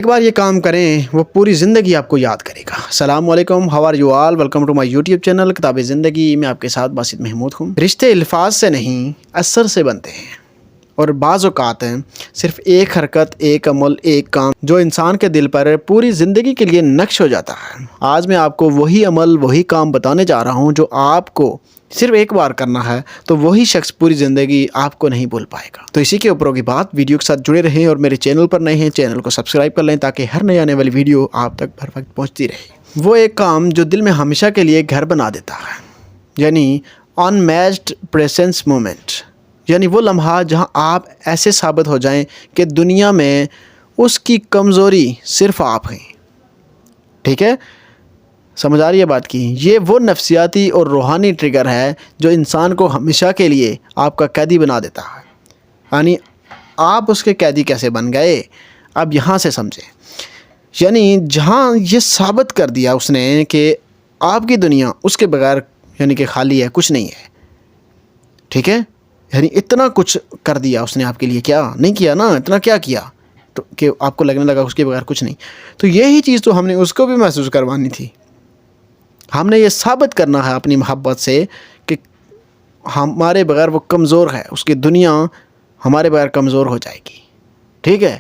ایک بار یہ کام کریں وہ پوری زندگی آپ کو یاد کرے گا۔ السلام علیکم، how are you all, welcome to my YouTube channel کتاب زندگی میں آپ کے ساتھ باسط محمود ہوں۔ رشتے الفاظ سے نہیں اثر سے بنتے ہیں، اور بعض اوقات صرف ایک حرکت، ایک عمل، ایک کام جو انسان کے دل پر پوری زندگی کے لیے نقش ہو جاتا ہے۔ آج میں آپ کو وہی عمل، وہی کام بتانے جا رہا ہوں جو آپ کو صرف ایک بار کرنا ہے تو وہی شخص پوری زندگی آپ کو نہیں بھول پائے گا۔ تو اسی کے اوپروں کی بات، ویڈیو کے ساتھ جڑے رہیں، اور میرے چینل پر نئے ہیں چینل کو سبسکرائب کر لیں تاکہ ہر نئی آنے والی ویڈیو آپ تک بر وقت پہنچتی رہے۔ وہ ایک کام جو دل میں ہمیشہ کے لیے گھر بنا دیتا ہے، یعنی ان میچڈ پریزنس مومنٹ، یعنی وہ لمحہ جہاں آپ ایسے ثابت ہو جائیں کہ دنیا میں اس کی کمزوری صرف آپ ہیں۔ ٹھیک ہے، سمجھ آ رہی ہے بات کی؟ یہ وہ نفسیاتی اور روحانی ٹریگر ہے جو انسان کو ہمیشہ کے لیے آپ کا قیدی بنا دیتا ہے۔ یعنی آپ اس کے قیدی کیسے بن گئے، اب یہاں سے سمجھیں۔ یعنی جہاں یہ ثابت کر دیا اس نے کہ آپ کی دنیا اس کے بغیر یعنی کہ خالی ہے، کچھ نہیں ہے۔ ٹھیک ہے، یعنی اتنا کچھ کر دیا اس نے آپ کے لیے، کیا نہیں کیا نا، اتنا کیا کیا تو کہ آپ کو لگنے لگا اس کے بغیر کچھ نہیں۔ تو یہی چیز تو ہم نے اس کو بھی محسوس کروانی تھی۔ ہم نے یہ ثابت کرنا ہے اپنی محبت سے کہ ہمارے بغیر وہ کمزور ہے، اس کی دنیا ہمارے بغیر کمزور ہو جائے گی۔ ٹھیک ہے،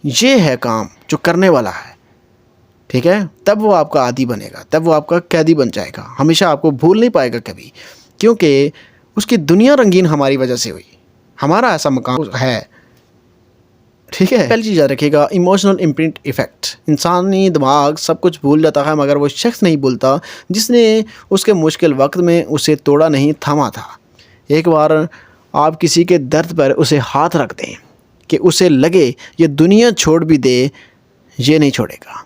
یہ ہے کام جو کرنے والا ہے۔ ٹھیک ہے، تب وہ آپ کا عادی بنے گا، تب وہ آپ کا قیدی بن جائے گا، ہمیشہ آپ کو بھول نہیں پائے گا کبھی، کیونکہ اس کی دنیا رنگین ہماری وجہ سے ہوئی، ہمارا ایسا مقام ہے۔ ٹھیک ہے، پہلی چیز یاد رکھیے گا، ایموشنل امپرنٹ ایفیکٹ۔ انسانی دماغ سب کچھ بھول جاتا ہے مگر وہ شخص نہیں بھولتا جس نے اس کے مشکل وقت میں اسے توڑا نہیں، تھاما تھا۔ ایک بار آپ کسی کے درد پر اسے ہاتھ رکھ دیں کہ اسے لگے یہ دنیا چھوڑ بھی دے، یہ نہیں چھوڑے گا۔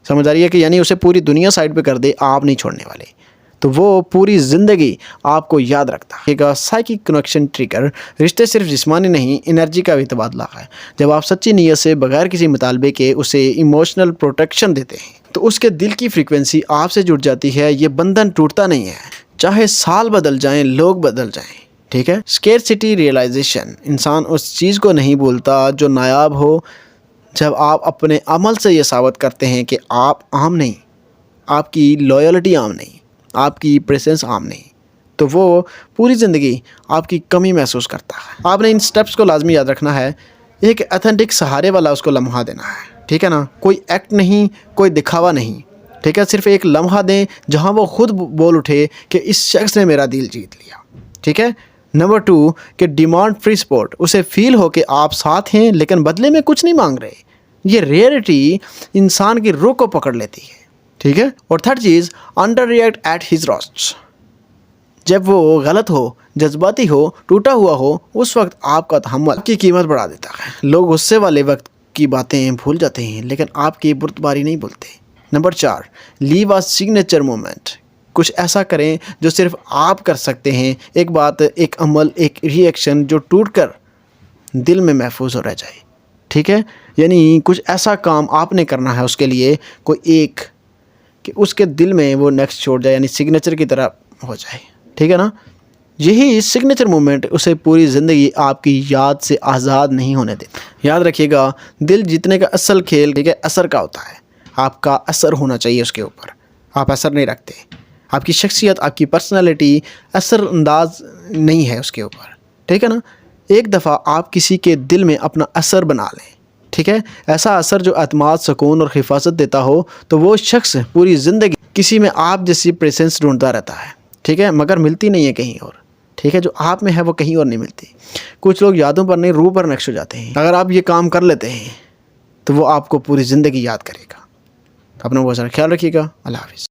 سمجھ آ رہی ہے کہ یعنی اسے پوری دنیا سائڈ پہ کر دے، آپ نہیں چھوڑنے والے، تو وہ پوری زندگی آپ کو یاد رکھتا ہے۔ ایک سائیکک کنیکشن ٹریگر، رشتے صرف جسمانی نہیں، انرجی کا بھی تبادلہ ہے۔ جب آپ سچی نیت سے بغیر کسی مطالبے کے اسے ایموشنل پروٹیکشن دیتے ہیں تو اس کے دل کی فریکوینسی آپ سے جڑ جاتی ہے۔ یہ بندھن ٹوٹتا نہیں ہے، چاہے سال بدل جائیں، لوگ بدل جائیں۔ ٹھیک ہے، اسکیرسٹی ریئلائزیشن، انسان اس چیز کو نہیں بھولتا جو نایاب ہو۔ جب آپ اپنے عمل سے یہ ثابت کرتے ہیں کہ آپ عام نہیں، آپ کی لائلٹی عام نہیں، آپ کی پریزنس عام نہیں، تو وہ پوری زندگی آپ کی کمی محسوس کرتا ہے۔ آپ نے ان سٹیپس کو لازمی یاد رکھنا ہے۔ ایک ایتھنٹک سہارے والا اس کو لمحہ دینا ہے۔ ٹھیک ہے نا، کوئی ایکٹ نہیں، کوئی دکھاوا نہیں۔ ٹھیک ہے، صرف ایک لمحہ دیں جہاں وہ خود بول اٹھے کہ اس شخص نے میرا دل جیت لیا۔ ٹھیک ہے، نمبر 2 کہ ڈیمانڈ فری سپورٹ، اسے فیل ہو کہ آپ ساتھ ہیں لیکن بدلے میں کچھ نہیں مانگ رہے۔ یہ ریئلٹی انسان کی روح کو پکڑ لیتی ہے۔ ٹھیک ہے، اور تھرڈ چیز، انڈر ریئیکٹ ایٹ ہز راسٹ، جب وہ غلط ہو، جذباتی ہو، ٹوٹا ہوا ہو، اس وقت آپ کا تحمل کی قیمت بڑھا دیتا ہے۔ لوگ غصے والے وقت کی باتیں بھول جاتے ہیں لیکن آپ کی برتباری نہیں بھولتے۔ نمبر 4، لیو اے سگنیچر مومنٹ، کچھ ایسا کریں جو صرف آپ کر سکتے ہیں، ایک بات، ایک عمل، ایک ری ایکشن جو ٹوٹ کر دل میں محفوظ ہو رہ جائے۔ ٹھیک ہے، یعنی کچھ ایسا کام آپ نے کرنا ہے اس کے لیے، کوئی ایک کہ اس کے دل میں وہ نیکسٹ چھوڑ جائے، یعنی سگنیچر کی طرح ہو جائے۔ ٹھیک ہے نا، یہی سگنیچر مومنٹ اسے پوری زندگی آپ کی یاد سے آزاد نہیں ہونے دیتا۔ یاد رکھیے گا، دل جیتنے کا اصل کھیل، ٹھیک ہے، اثر کا ہوتا ہے۔ آپ کا اثر ہونا چاہیے اس کے اوپر، آپ اثر نہیں رکھتے۔ آپ کی شخصیت، آپ کی پرسنالٹی اثر انداز نہیں ہے اس کے اوپر۔ ٹھیک ہے نا، ایک دفعہ آپ کسی کے دل میں اپنا اثر بنا لیں، ٹھیک ہے، ایسا اثر جو اعتماد، سکون اور حفاظت دیتا ہو، تو وہ شخص پوری زندگی کسی میں آپ جیسی پریزنس ڈھونڈتا رہتا ہے۔ ٹھیک ہے، مگر ملتی نہیں ہے کہیں اور۔ ٹھیک ہے، جو آپ میں ہے وہ کہیں اور نہیں ملتی۔ کچھ لوگ یادوں پر نہیں، روح پر نقش ہو جاتے ہیں۔ اگر آپ یہ کام کر لیتے ہیں تو وہ آپ کو پوری زندگی یاد کرے گا۔ اپنا بہت سارا خیال رکھیے گا۔ اللہ حافظ۔